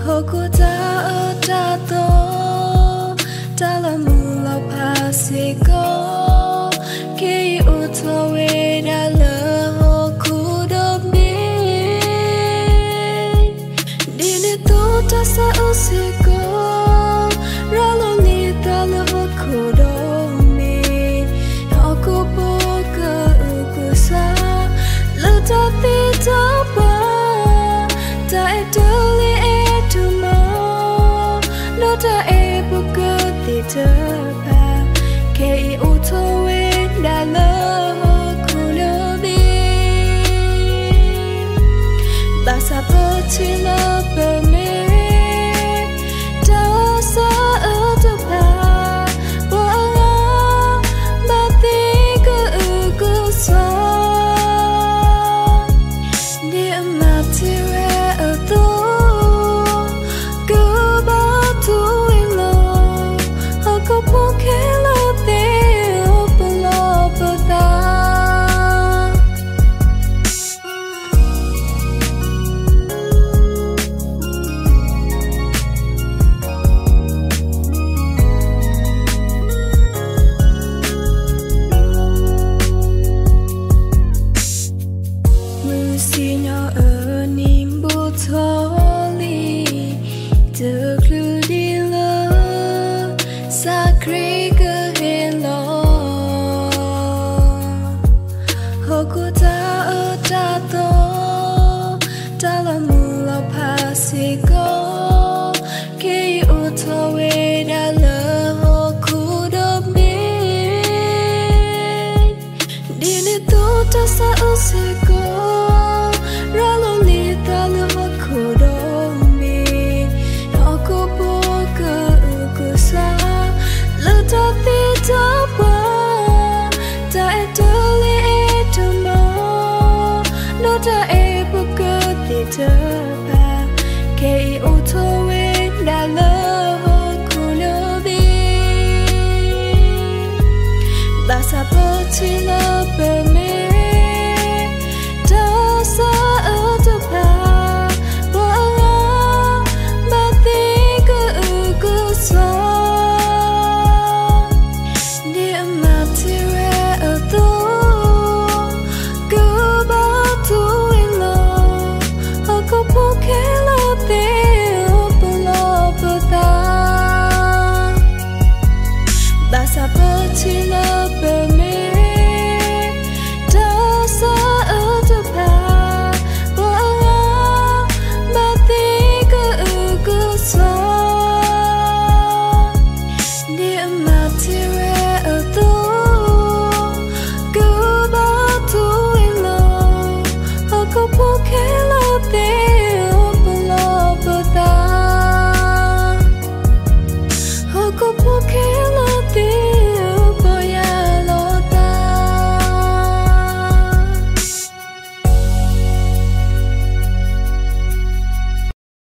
Hokuta otato Talamu la pasiko Ki utowe dala hokudobni Dini tota sa usiko Ralo ni dala hokudomi Hokupoka ukusa Lutati toba Ta etuli etuma Nota ebukuti terpa Kei utowe dala hokudobi Basa potila beme Dasa utupa Wala Bati ke ukusa Dia mati itu Kebatu ilo Aku pukelo teo pelopeta Musinya nimbu toli Terkludila Sakri kehelo Hokuta otato Talamu la pasiko Ki utowe dala hokudobni Dini tota sa usiko Ralo ni dala hokudomi Hokupoka ukusa Lutati toba Ta etuli etuma Nota ebukuti terpa Kei utowe dala hokudobi Basa potila beme